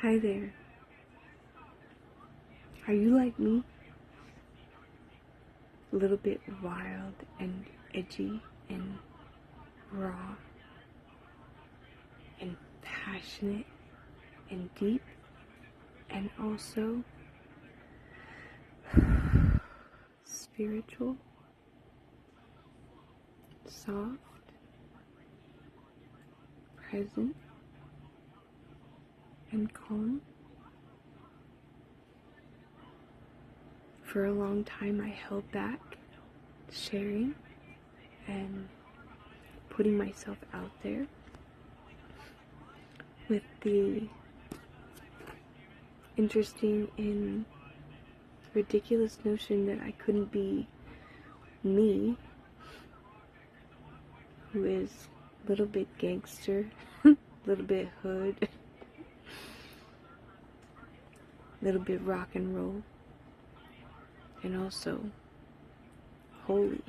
Hi there. Are you like me? A little bit wild and edgy and raw and passionate and deep and also spiritual, soft, present, and calm? For a long time I held back sharing and putting myself out there with the interesting and ridiculous notion that I couldn't be me, who is a little bit gangster, a little bit hood, a little bit rock and roll, and also holy.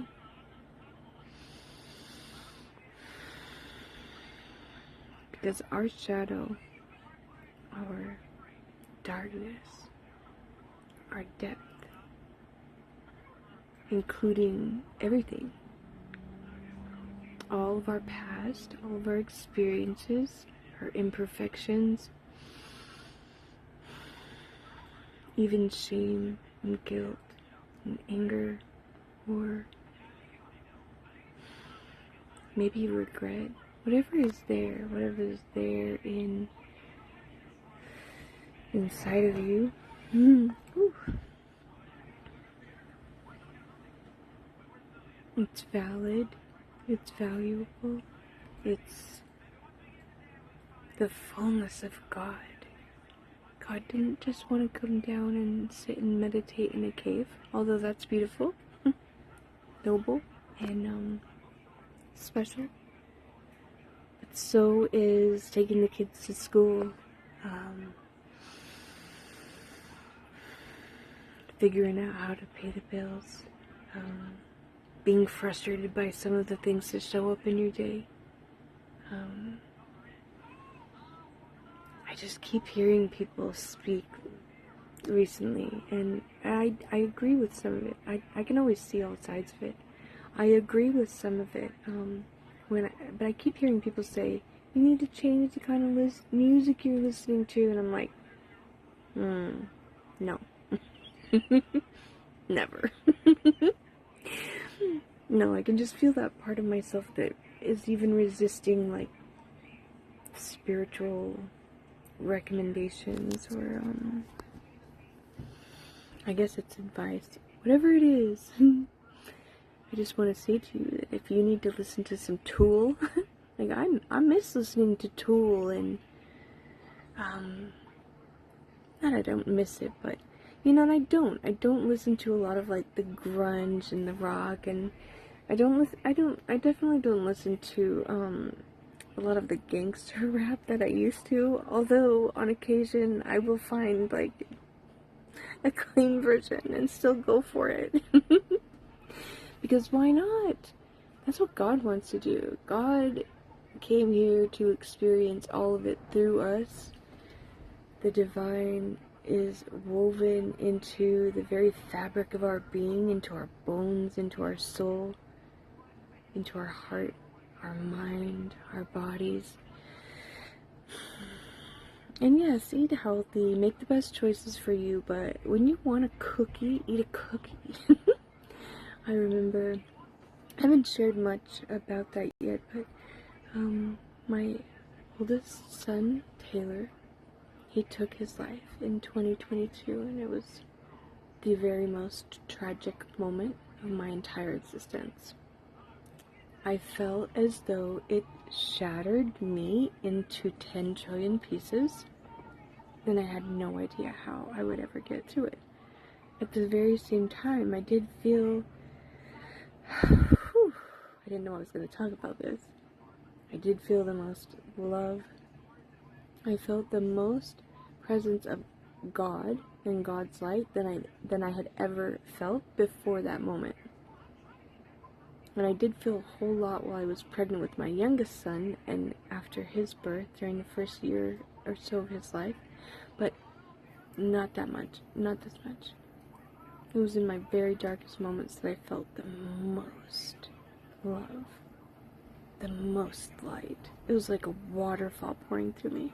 Because our shadow, our darkness, our depth, including everything, all of our past, all of our experiences, our imperfections, even shame and guilt and anger, or maybe regret, whatever is there inside of you. It's valid, it's valuable, it's the fullness of God. God didn't just want to come down and sit and meditate in a cave, although that's beautiful, noble, and special. But so is taking the kids to school, figuring out how to pay the bills, being frustrated by some of the things that show up in your day. I just keep hearing people speak recently, and I agree with some of it. I can always see all sides of it. I agree with some of it, but I keep hearing people say, you need to change the kind of music you're listening to, and I'm like, no. Never. No, I can just feel that part of myself that is even resisting, like, spiritual recommendations, or, I guess it's advice. Whatever it is, I just want to say to you that if you need to listen to some Tool, like, I miss listening to Tool, and, not I don't miss it, but, and I don't listen to a lot of, like, the grunge and the rock, and I definitely don't listen to, a lot of the gangster rap that I used to, although on occasion I will find, like, a clean version and still go for it. Because why not? That's what God wants to do. God came here to experience all of it through us. The divine is woven into the very fabric of our being, into our bones, into our soul, into our heart, our mind, our bodies. And yes, eat healthy, make the best choices for you, but when you want a cookie, eat a cookie. I remember, I haven't shared much about that yet, but my oldest son, Taylor, he took his life in 2022, and it was the very most tragic moment of my entire existence. I felt as though it shattered me into 10 trillion pieces, and I had no idea how I would ever get through it. At the very same time, I did feel, I didn't know I was going to talk about this. I did feel the most love. I felt the most presence of God and God's light than I had ever felt before that moment. And I did feel a whole lot while I was pregnant with my youngest son, and after his birth, during the first year or so of his life. but not that much, not this much. It was in my very darkest moments that I felt the most love, the most light. It was like a waterfall pouring through me.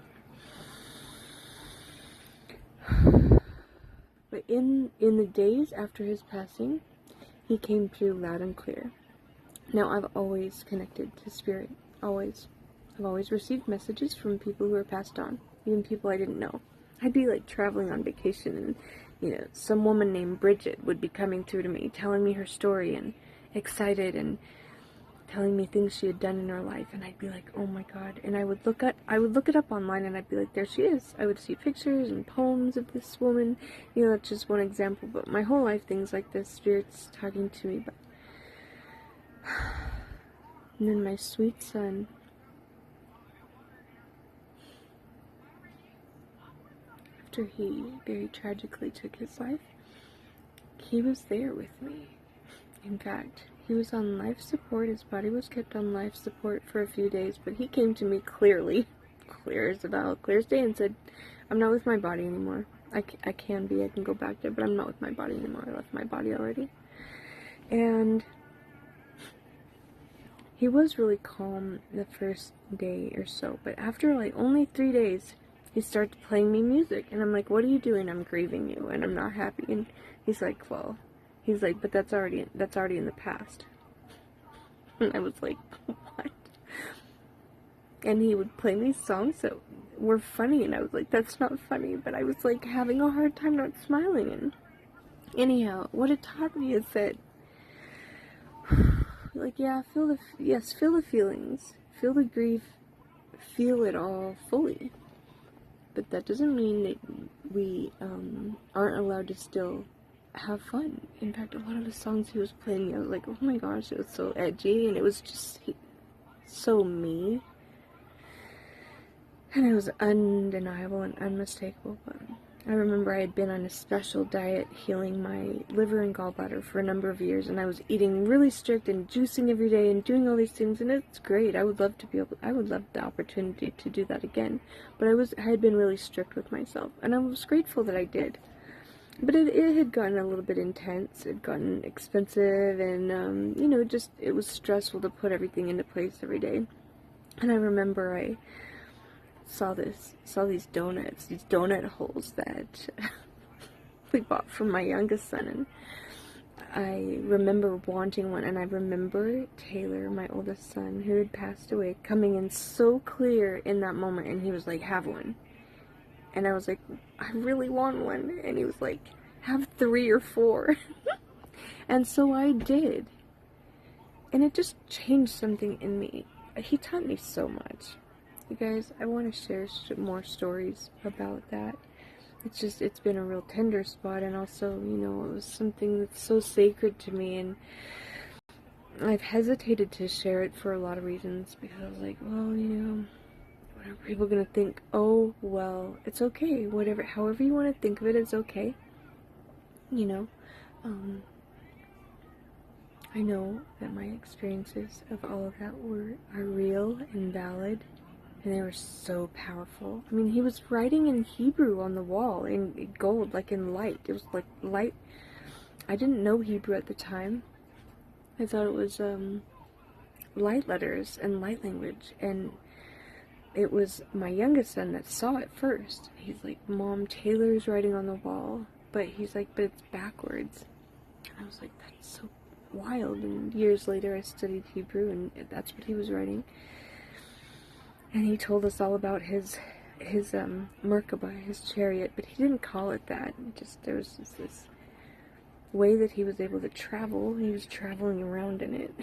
But in the days after his passing, he came through loud and clear. Now, I've always connected to spirit, always. I've always received messages from people who are passed on, even people I didn't know. I'd be like traveling on vacation and, some woman named Bridget would be coming through to me, telling me her story and excited and telling me things she had done in her life, and I'd be like, oh my god. And I would look it up online, and I'd be like, there she is. I would see pictures and poems of this woman. That's just one example, but my whole life, things like this, spirits talking to me. But and then my sweet son, after he very tragically took his life, he was there with me. In fact, he was on life support. His body was kept on life support for a few days, but he came to me clear as day, and said, I'm not with my body anymore. I can go back there, but I'm not with my body anymore. I left my body already. And he was really calm the first day or so, but after only 3 days, he started playing me music, and I'm like, what are you doing? I'm grieving you, and I'm not happy. And he's like, but that's already in the past. And I was like, what? And he would play me songs that were funny, and I was like, that's not funny. But I was like having a hard time not smiling. And anyhow, what it taught me is that, feel the feelings, feel the grief, feel it all fully. But that doesn't mean that we aren't allowed to still have fun. In fact, a lot of the songs he was playing, I was like, oh my gosh, it was so edgy, and it was just so me, and it was undeniable and unmistakable. But I remember I had been on a special diet healing my liver and gallbladder for a number of years, and I was eating really strict and juicing every day and doing all these things, and it's great. I would love the opportunity to do that again, but I had been really strict with myself, and I was grateful that I did. But it had gotten a little bit intense. It had gotten expensive, and it was stressful to put everything into place every day. And I remember I saw these donuts, these donut holes that we bought from my youngest son, and I remember wanting one. And I remember Taylor, my oldest son, who had passed away, coming in so clear in that moment, and he was like, have one. And I was like, I really want one. And he was like, have 3 or 4. And so I did. And it just changed something in me. He taught me so much. You guys, I want to share more stories about that. It's been a real tender spot. And also, it was something that's so sacred to me. And I've hesitated to share it for a lot of reasons. Because I was like, well, what are people gonna think? Oh, well, it's okay. However you want to think of it, it's okay. I know that my experiences of all of that are real and valid, and they were so powerful. I mean, he was writing in Hebrew on the wall, in gold, like in light. It was like light. I didn't know Hebrew at the time. I thought it was light letters and light language, and it was my youngest son that saw it first. He's like, Mom, Taylor's writing on the wall. But he's like, but it's backwards. And I was like, that's so wild. And years later I studied Hebrew, and that's what he was writing. And he told us all about his Merkabah, his chariot, but he didn't call it that. There was just this way that he was able to travel. He was traveling around in it.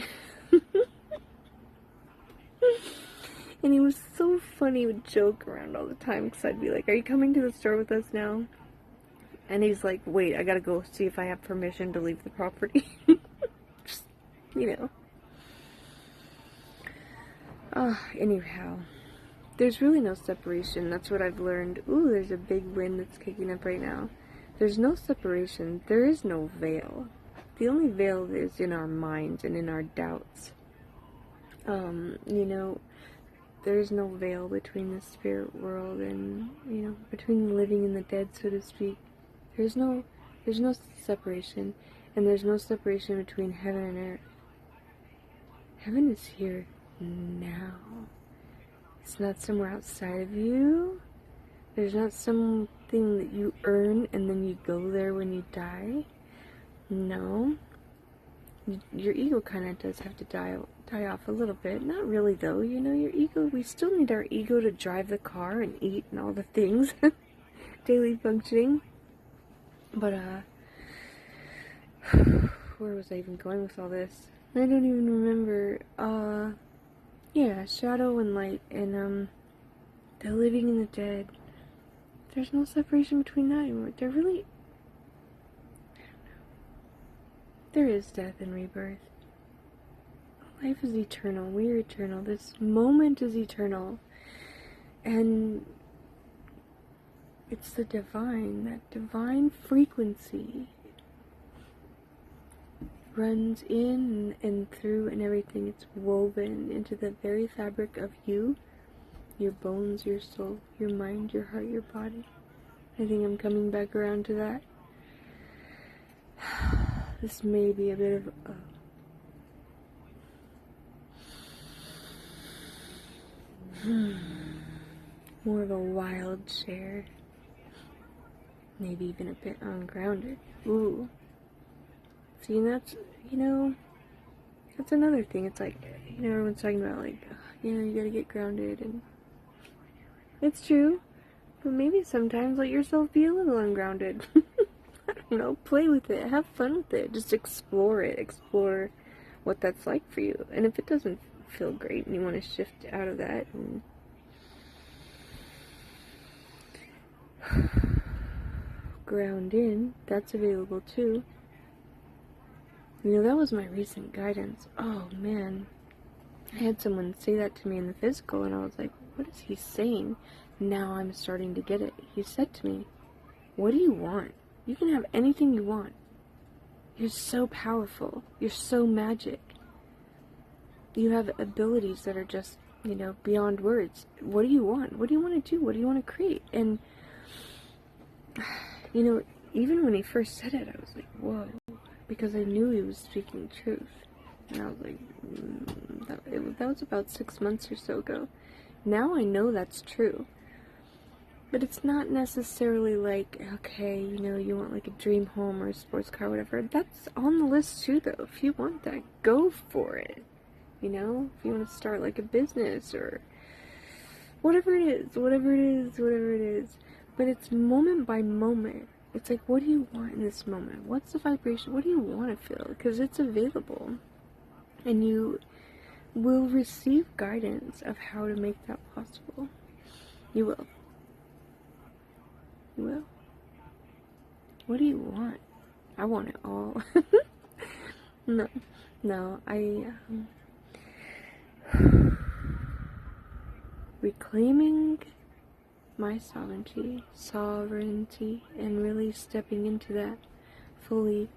And he was so funny. He would joke around all the time, because I'd be like, are you coming to the store with us now? And he's like, wait, I gotta go see if I have permission to leave the property. Just, anyhow, there's really no separation. That's what I've learned. Ooh, there's a big wind that's kicking up right now. There's no separation. There is no veil. The only veil is in our minds and in our doubts. there's no veil between the spirit world and, you know, between the living and the dead, so to speak. There's no separation, and there's no separation between heaven and earth. Heaven is here now. It's not somewhere outside of you. There's not something that you earn and then you go there when you die. No. Your ego kind of does have to die off a little bit. Not really, though. You know, your ego, we still need our ego to drive the car and eat and all the things. Daily functioning. But, where was I even going with all this? I don't even remember. Yeah, shadow and light and, the living and the dead. There's no separation between that anymore. There really... There is death and rebirth. Life is eternal. We are eternal. This moment is eternal. And it's the divine. That divine frequency runs in and through and everything. It's woven into the very fabric of you, your bones, your soul, your mind, your heart, your body. I think I'm coming back around to that. This may be a bit of more of a wild share. Maybe even a bit ungrounded. Ooh. See, and that's, you know, that's another thing. It's like, you know, everyone's talking about, like, you know, you gotta get grounded, and it's true. But maybe sometimes let yourself be a little ungrounded. I don't know, play with it, have fun with it, just explore it, explore what that's like for you. And if it doesn't feel great and you want to shift out of that and ground in, that's available too. You know, that was my recent guidance. Oh man, I had someone say that to me in the physical and I was like, what is he saying? Now I'm starting to get it. He said to me, what do you want? You can have anything you want. You're so powerful. You're so magic. You have abilities that are just, you know, beyond words. What do you want? What do you want to do? What do you want to create? And, you know, even when he first said it, I was like, whoa. Because I knew he was speaking truth. And I was like, that was about 6 months or so ago. Now I know that's true. But it's not necessarily like, okay, you know, you want like a dream home or a sports car, whatever. That's on the list too, though. If you want that, go for it. You know, if you want to start like a business or whatever it is. But it's moment by moment. It's like, what do you want in this moment? What's the vibration? What do you want to feel? Because it's available. And you will receive guidance of how to make that possible. You will. You will. What do you want? I want it all. No, reclaiming my sovereignty, and really stepping into that fully,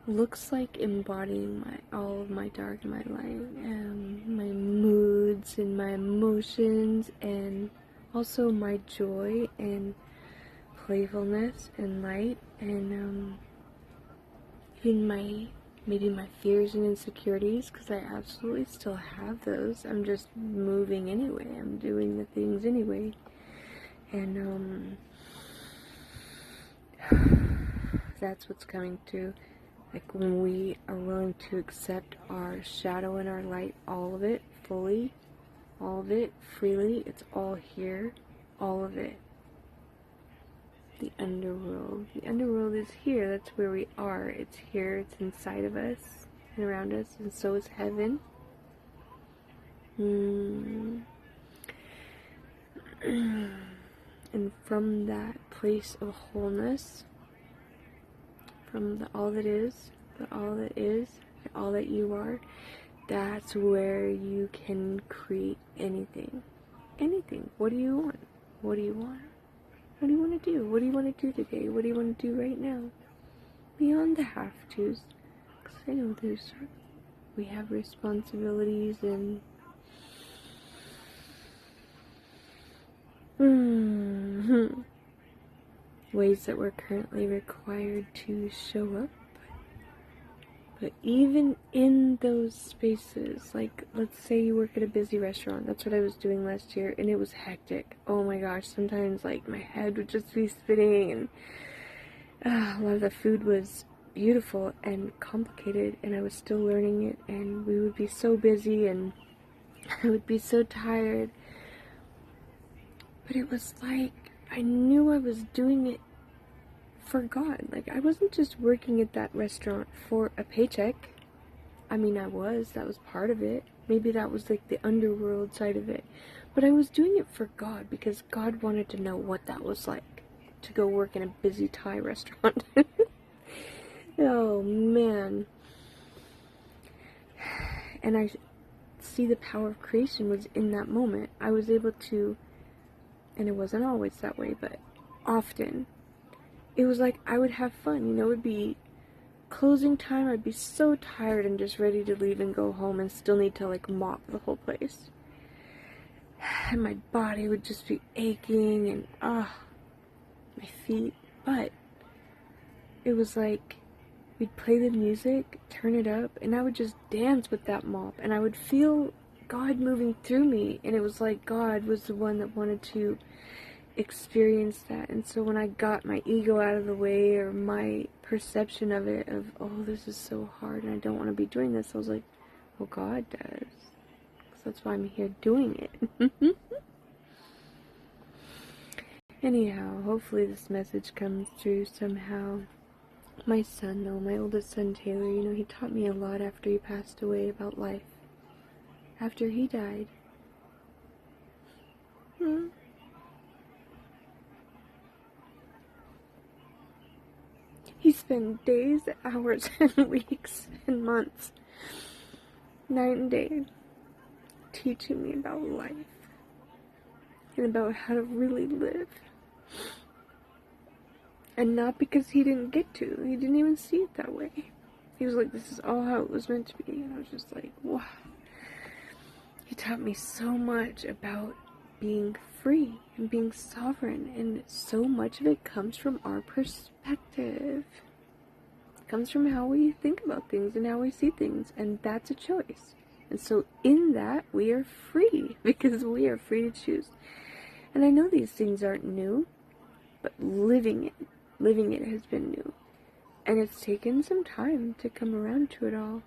looks like embodying all of my dark and my light, my moods and my emotions, and also my joy and playfulness and light, and even maybe my fears and insecurities, because I absolutely still have those. I'm just moving anyway. I'm doing the things anyway. And that's what's coming through. Like when we are willing to accept our shadow and our light, all of it, fully, all of it, freely, it's all here, all of it. The underworld. The underworld is here. That's where we are. It's here. It's inside of us and around us. And so is heaven. And from that place of wholeness, from all that is, all that you are, that's where you can create anything. Anything. What do you want? What do you want? What do you want to do? What do you want to do today? What do you want to do right now? Beyond the have-tos. Because I know we have responsibilities and ways that we're currently required to show up. But even in those spaces, like, let's say you work at a busy restaurant. That's what I was doing last year, and it was hectic. Oh my gosh, sometimes, like, my head would just be spinning, and a lot of the food was beautiful and complicated, and I was still learning it, and we would be so busy, and I would be so tired. But it was like, I knew I was doing it for God. Like, I wasn't just working at that restaurant for a paycheck. I mean, that was part of it. Maybe that was like the underworld side of it. But I was doing it for God, because God wanted to know what that was like, to go work in a busy Thai restaurant. Oh, man. And I see the power of creation was in that moment. I was able to, and it wasn't always that way, but often, it was like I would have fun. You know, it would be closing time. I'd be so tired and just ready to leave and go home, and still need to, like, mop the whole place. And my body would just be aching, and my feet. But it was like we'd play the music, turn it up, and I would just dance with that mop, and I would feel God moving through me, and it was like God was the one that wanted to experience that. And so when I got my ego out of the way, or my perception of it, of, oh, this is so hard and I don't want to be doing this, I was like, well, God does, because that's why I'm here doing it. Anyhow, hopefully this message comes through somehow. My son, though, my oldest son Taylor, you know, he taught me a lot after he passed away about life. After he died, he spent days, hours, and weeks, and months, night and day, teaching me about life, and about how to really live. And not because he didn't get to, he didn't even see it that way. He was like, this is all how it was meant to be, and I was just like, wow. He taught me so much about being free and being sovereign, and so much of it comes from our perspective. It comes from how we think about things and how we see things, and that's a choice. And so in that, we are free, because we are free to choose. And I know these things aren't new, but living it has been new. And it's taken some time to come around to it all,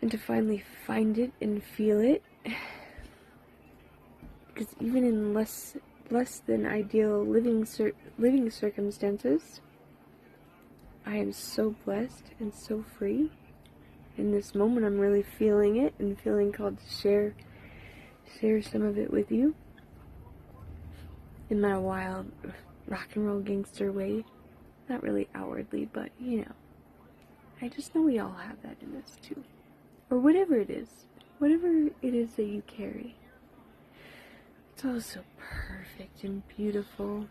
and to finally find it and feel it. Because even in less than ideal living circumstances, I am so blessed and so free. In this moment, I'm really feeling it, and feeling called to share some of it with you in my wild rock and roll gangster way. Not really outwardly, but, you know, I just know we all have that in us too. Or whatever it is that you carry. It's all so perfect and beautiful.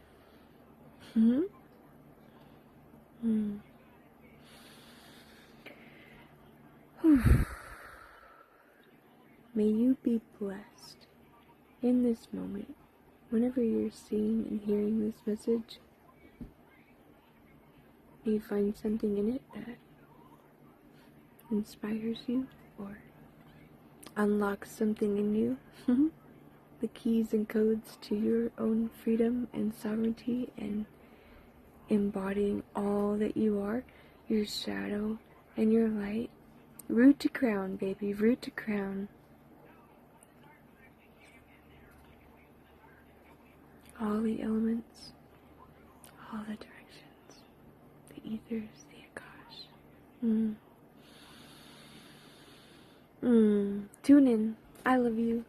May you be blessed in this moment. Whenever you're seeing and hearing this message, may you find something in it that inspires you, or unlocks something in you. The keys and codes to your own freedom and sovereignty, and embodying all that you are, your shadow and your light. Root to crown, baby, root to crown. All the elements, all the directions, the ethers, the Akash. Tune in. I love you.